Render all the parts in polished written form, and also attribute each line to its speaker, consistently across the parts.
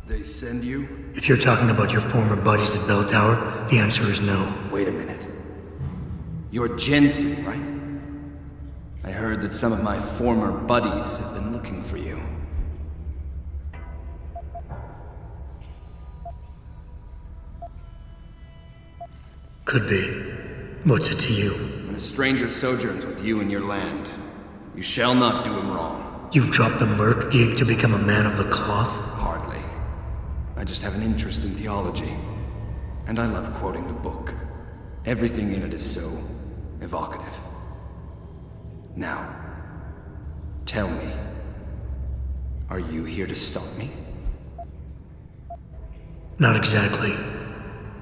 Speaker 1: They send you?
Speaker 2: If you're talking about your former buddies at Bell Tower, the answer is no.
Speaker 1: Wait a minute. You're Jensen, right? I heard that some of my former buddies have been looking for you.
Speaker 2: Could be. What's it to you?
Speaker 1: When a stranger sojourns with you in your land, you shall not do him wrong.
Speaker 2: You've dropped the merc gig to become a man of the cloth?
Speaker 1: Hardly. I just have an interest in theology. And I love quoting the book. Everything in it is so evocative. Now, tell me, are you here to stop me?
Speaker 2: Not exactly.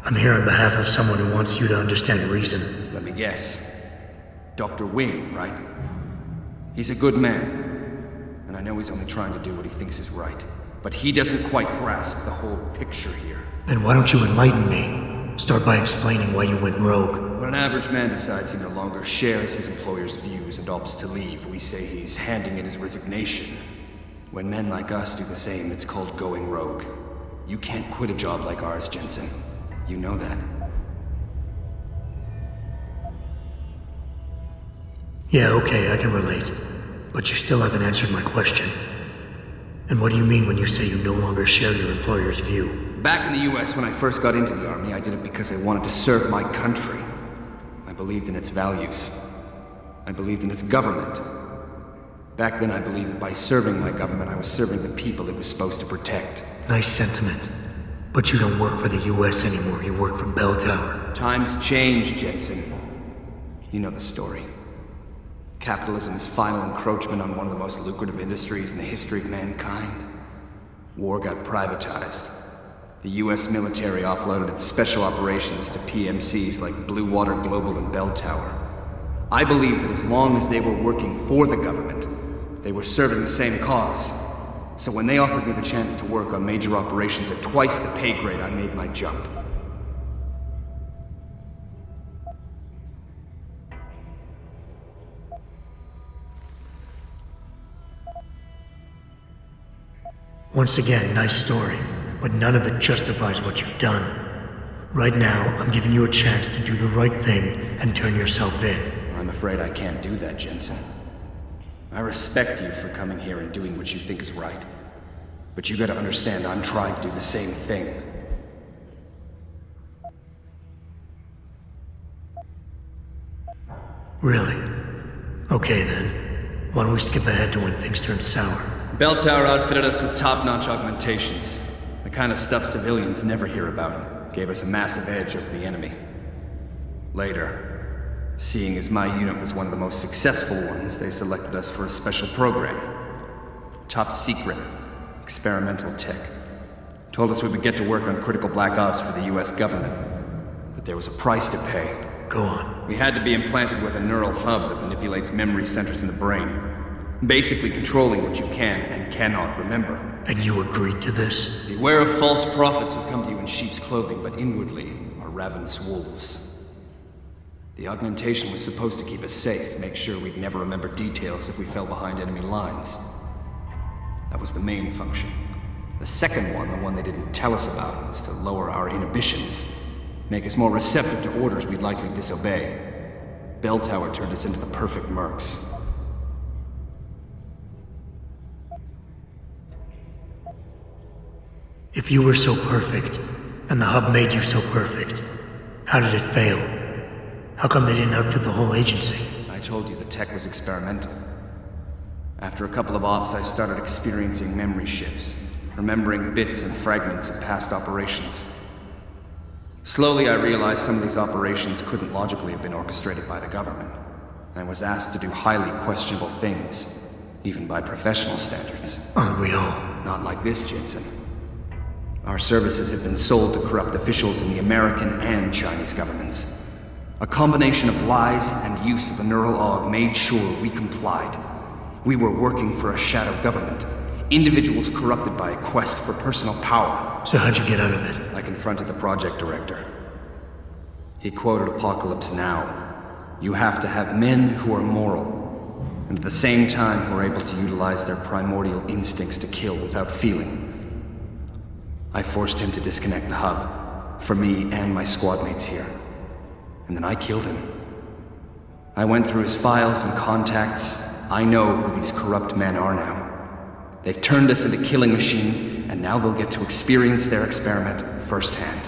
Speaker 2: I'm here on behalf of someone who wants you to understand reason.
Speaker 1: Let me guess. Dr. Wing, right? He's a good man. And I know he's only trying to do what he thinks is right. But he doesn't quite grasp the whole picture here.
Speaker 2: Then why don't you enlighten me? Start by explaining why you went rogue.
Speaker 1: When an average man decides he no longer shares his employer's views and opts to leave, we say he's handing in his resignation. When men like us do the same, it's called going rogue. You can't quit a job like ours, Jensen. You know that.
Speaker 2: Yeah, okay, I can relate. But you still haven't answered my question. And what do you mean when you say you no longer share your employer's view?
Speaker 1: Back in the US, when I first got into the army, I did it because I wanted to serve my country. I believed in its values. I believed in its government. Back then, I believed that by serving my government, I was serving the people it was supposed to protect.
Speaker 2: Nice sentiment. But you don't work for the US anymore, you work for Bell Tower.
Speaker 1: Times change, Jensen. You know the story. Capitalism's final encroachment on one of the most lucrative industries in the history of mankind. War got privatized. The US military offloaded its special operations to PMCs like Blue Water Global and Bell Tower. I believed that as long as they were working for the government, they were serving the same cause. So when they offered me the chance to work on major operations at twice the pay grade, I made my jump.
Speaker 2: Once again, nice story, but none of it justifies what you've done. Right now, I'm giving you a chance to do the right thing and turn yourself in.
Speaker 1: I'm afraid I can't do that, Jensen. I respect you for coming here and doing what you think is right. But you gotta understand, I'm trying to do the same thing.
Speaker 2: Really? Okay then. Why don't we skip ahead to when things turn sour?
Speaker 1: Bell Tower outfitted us with top-notch augmentations. The kind of stuff civilians never hear about. Gave us a massive edge over the enemy. Later, seeing as my unit was one of the most successful ones, they selected us for a special program. Top secret, experimental tech. Told us we would get to work on critical black ops for the US government. But there was a price to pay.
Speaker 2: Go on.
Speaker 1: We had to be implanted with a neural hub that manipulates memory centers in the brain. Basically controlling what you can and cannot remember.
Speaker 2: And you agreed to this?
Speaker 1: Beware of false prophets who come to you in sheep's clothing, but inwardly are ravenous wolves. The augmentation was supposed to keep us safe, make sure we'd never remember details if we fell behind enemy lines. That was the main function. The second one, the one they didn't tell us about, was to lower our inhibitions. Make us more receptive to orders we'd likely disobey. Bell Tower turned us into the perfect mercs.
Speaker 2: If you were so perfect, and the hub made you so perfect, how did it fail? How come they didn't outfit the whole agency?
Speaker 1: I told you the tech was experimental. After a couple of ops, I started experiencing memory shifts, remembering bits and fragments of past operations. Slowly, I realized some of these operations couldn't logically have been orchestrated by the government, and I was asked to do highly questionable things, even by professional standards.
Speaker 2: Aren't we all?
Speaker 1: Not like this, Jensen. Our services have been sold to corrupt officials in the American and Chinese governments. A combination of lies and use of the neural aug made sure we complied. We were working for a shadow government. Individuals corrupted by a quest for personal power.
Speaker 2: So how'd you get out of it?
Speaker 1: I confronted the project director. He quoted Apocalypse Now. You have to have men who are moral, and at the same time who are able to utilize their primordial instincts to kill without feeling. I forced him to disconnect the hub, for me and my squad mates here. And then I killed him. I went through his files and contacts. I know who these corrupt men are now. They've turned us into killing machines, and now they'll get to experience their experiment firsthand.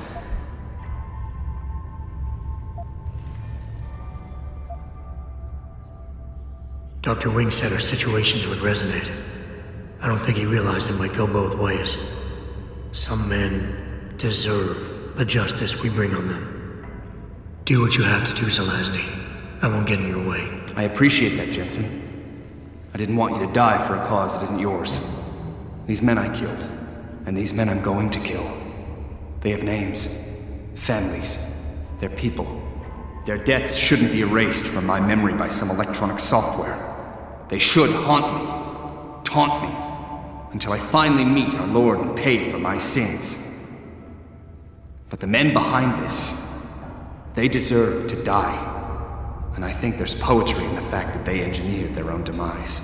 Speaker 2: Dr. Wing said our situations would resonate. I don't think he realized it might go both ways. Some men deserve the justice we bring on them. Do what you have to do, Zelazny. I won't get in your way.
Speaker 1: I appreciate that, Jensen. I didn't want you to die for a cause that isn't yours. These men I killed, and these men I'm going to kill. They have names, families, they're people. Their deaths shouldn't be erased from my memory by some electronic software. They should haunt me, taunt me, until I finally meet our Lord and pay for my sins. But the men behind this, they deserve to die. And I think there's poetry in the fact that they engineered their own demise.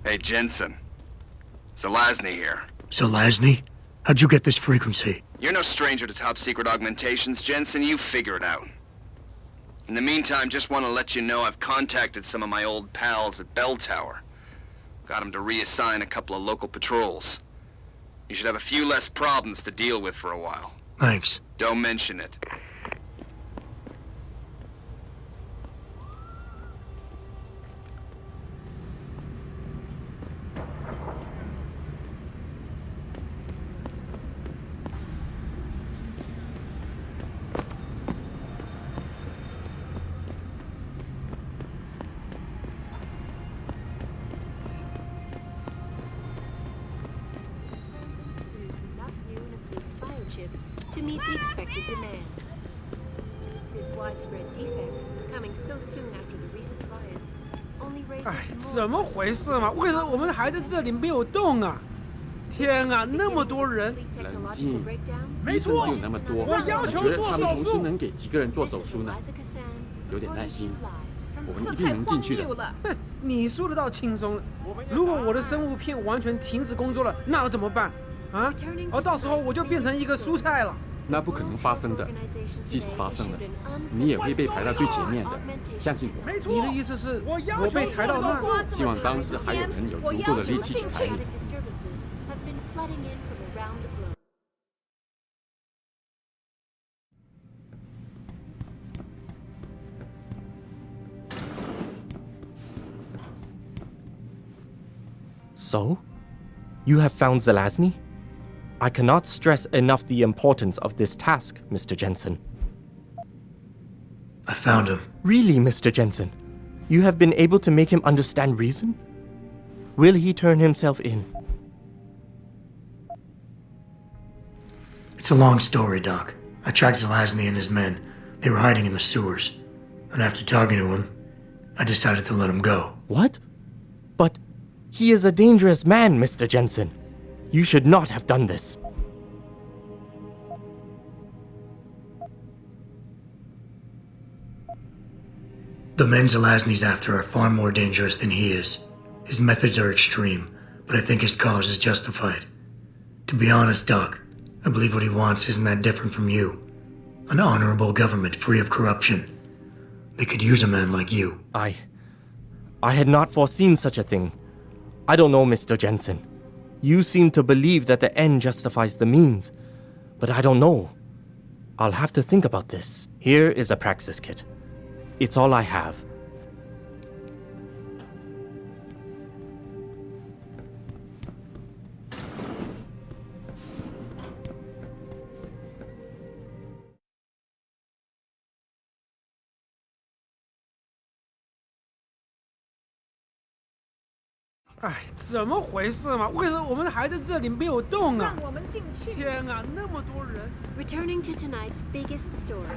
Speaker 1: Hey, Jensen. Zelazny here.
Speaker 2: Zelazny? How'd you get this frequency?
Speaker 1: You're no stranger to top-secret augmentations, Jensen. You figure it out. In the meantime, just want to let you know I've contacted some of my old pals at Bell Tower. Got them to reassign a couple of local patrols. You should have a few less problems to deal with for a while.
Speaker 2: Thanks.
Speaker 1: Don't mention it.
Speaker 3: To meet the expected demand. This widespread defect, coming so soon after the recent riots, only raises
Speaker 4: 哎，怎么回事嘛？为什么我们还在这里没有动啊？天啊，那么多人！
Speaker 5: 冷静，
Speaker 4: 没
Speaker 5: 医生
Speaker 4: 错
Speaker 5: 就有那么多，
Speaker 4: 我要
Speaker 5: 你觉得
Speaker 4: 求做
Speaker 5: 他们同时
Speaker 4: 手术。
Speaker 5: 能给几个人做手术呢？有点耐心，我们一定能进去的。
Speaker 4: 哼，你说得到轻松了。如果我的生物片完全停止工作了，那要怎么办？啊？到时候我就变成一个蔬菜了。
Speaker 5: 那不可能发生的，即使发生了，你也会被排到最前面的，相信我。
Speaker 4: 你的意思是，我被抬到那？
Speaker 5: 希望当时还有人有足够的力气去抬你。
Speaker 6: So, you have found Zelazny? I cannot stress enough the importance of this task, Mr. Jensen.
Speaker 2: I found him.
Speaker 6: Really, Mr. Jensen? You have been able to make him understand reason? Will he turn himself in?
Speaker 2: It's a long story, Doc. I tracked Zelazny and his men. They were hiding in the sewers. And after talking to him, I decided to let him go.
Speaker 6: What? But he is a dangerous man, Mr. Jensen. You should not have done this.
Speaker 2: The men Zelazny's after are far more dangerous than he is. His methods are extreme, but I think his cause is justified. To be honest, Doc, I believe what he wants isn't that different from you. An honorable government free of corruption. They could use a man like you.
Speaker 6: I had not foreseen such a thing. I don't know, Mr. Jensen. You seem to believe that the end justifies the means, but I don't know. I'll have to think about this. Here is a praxis kit. It's all I have.
Speaker 4: 哎，怎么回事嘛？为什么我们还在这里没有动啊？
Speaker 3: 让我们进去。
Speaker 4: 天啊，那么多人！
Speaker 3: Returning to tonight's biggest story,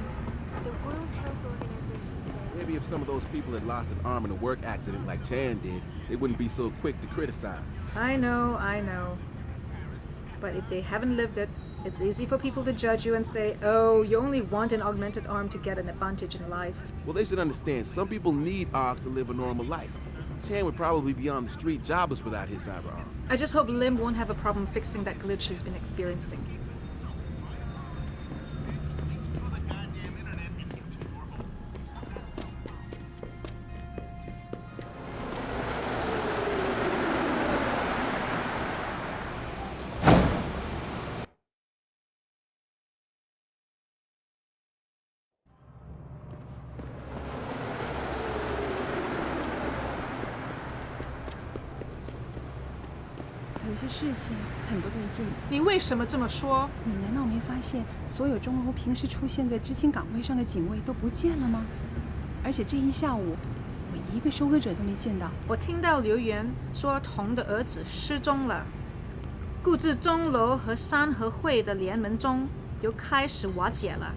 Speaker 3: the World Health Organization.
Speaker 7: Maybe if some of those people had lost an arm in a work accident like Chan did, they wouldn't be so quick to criticize.
Speaker 8: I know. But if they haven't lived it, it's easy for people to judge you and say, oh, you only want an augmented arm to get an advantage in life.
Speaker 7: Well, they should understand some people need arms to live a normal life. Chan would probably be on the street jobless without his cyber arm.
Speaker 8: I just hope Lim won't have a problem fixing that glitch he's been experiencing.
Speaker 9: 有些事情很不对劲。
Speaker 8: 你为什么这么说？
Speaker 9: 你难道没发现，所有中欧平时出现在执勤岗位上的警卫都不见了吗？而且这一下午，我一个收割者都没见到。
Speaker 8: 我听到留言说童的儿子失踪了，估计钟楼和山河会的联盟中又开始瓦解了。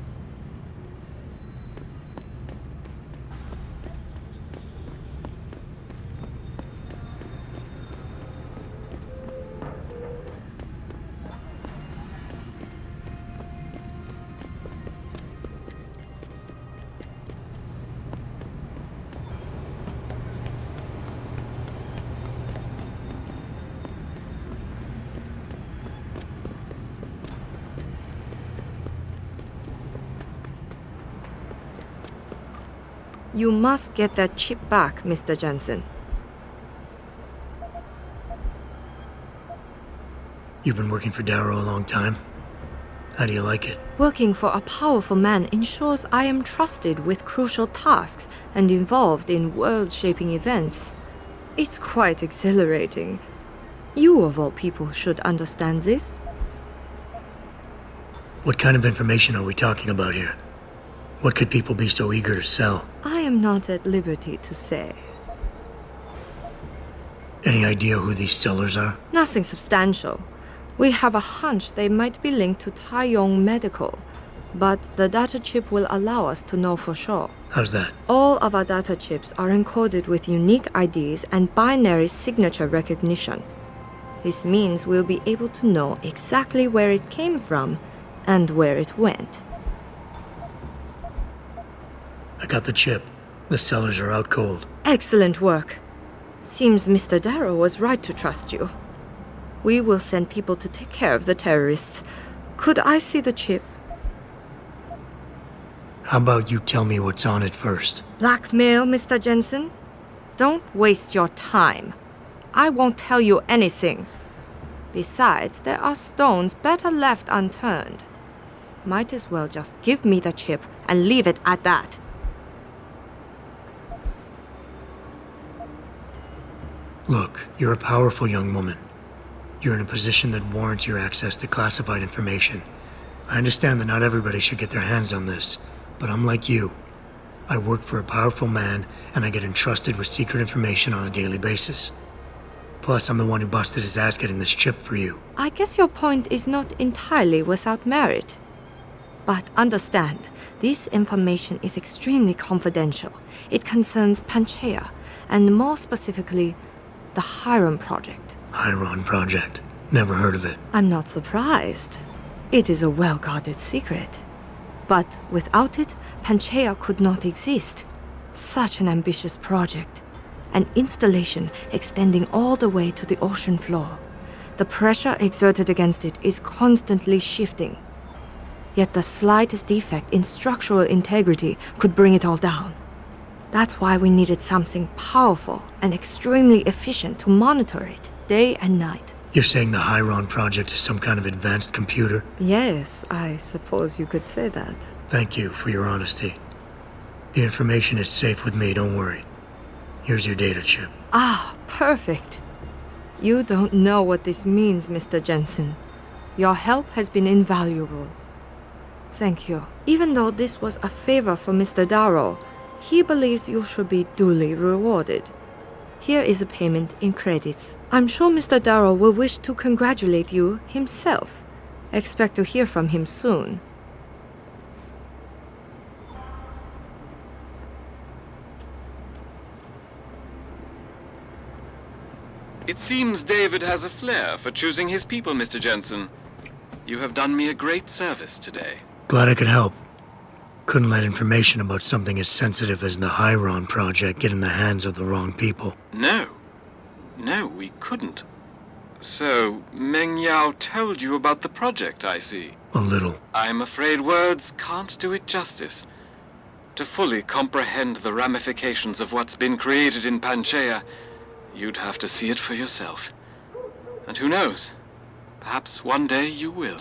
Speaker 10: You must get that chip back, Mr. Jensen.
Speaker 2: You've been working for Darrow a long time. How do you like it?
Speaker 10: Working for a powerful man ensures I am trusted with crucial tasks and involved in world-shaping events. It's quite exhilarating. You, of all people, should understand this.
Speaker 2: What kind of information are we talking about here? What could people be so eager to sell?
Speaker 10: I am not at liberty to say.
Speaker 2: Any idea who these sellers are?
Speaker 10: Nothing substantial. We have a hunch they might be linked to Talion Medical, but the data chip will allow us to know for sure.
Speaker 2: How's that?
Speaker 10: All of our data chips are encoded with unique IDs and binary signature recognition. This means we'll be able to know exactly where it came from and where it went.
Speaker 2: I got the chip. The sellers are out cold.
Speaker 10: Excellent work. Seems Mr. Darrow was right to trust you. We will send people to take care of the terrorists. Could I see the chip?
Speaker 2: How about you tell me what's on it first?
Speaker 10: Blackmail, Mr. Jensen? Don't waste your time. I won't tell you anything. Besides, there are stones better left unturned. Might as well just give me the chip and leave it at that.
Speaker 2: Look, you're a powerful young woman. You're in a position that warrants your access to classified information. I understand that not everybody should get their hands on this, but I'm like you. I work for a powerful man, and I get entrusted with secret information on a daily basis. Plus, I'm the one who busted his ass getting this chip for you.
Speaker 10: I guess your point is not entirely without merit. But understand, this information is extremely confidential. It concerns Panchaea, and more specifically, the Hiron Project.
Speaker 2: Hiron Project. Never heard of it.
Speaker 10: I'm not surprised. It is a well-guarded secret. But without it, Panchaea could not exist. Such an ambitious project. An installation extending all the way to the ocean floor. The pressure exerted against it is constantly shifting. Yet the slightest defect in structural integrity could bring it all down. That's why we needed something powerful and extremely efficient to monitor it, day and night.
Speaker 2: You're saying the Hiron Project is some kind of advanced computer?
Speaker 10: Yes, I suppose you could say that.
Speaker 2: Thank you for your honesty. The information is safe with me, don't worry. Here's your data chip.
Speaker 10: Ah, perfect. You don't know what this means, Mr. Jensen. Your help has been invaluable. Thank you. Even though this was a favor for Mr. Darrow, he believes you should be duly rewarded. Here is a payment in credits. I'm sure Mr. Darrow will wish to congratulate you himself. Expect to hear from him soon.
Speaker 11: It seems David has a flair for choosing his people, Mr. Jensen. You have done me a great service today.
Speaker 2: Glad I could help. Couldn't let information about something as sensitive as the Hyron project get in the hands of the wrong people.
Speaker 11: No. No, we couldn't. So, Meng Yao told you about the project, I see.
Speaker 2: A little.
Speaker 11: I'm afraid words can't do it justice. To fully comprehend the ramifications of what's been created in Panchaea, you'd have to see it for yourself. And who knows? Perhaps one day you will.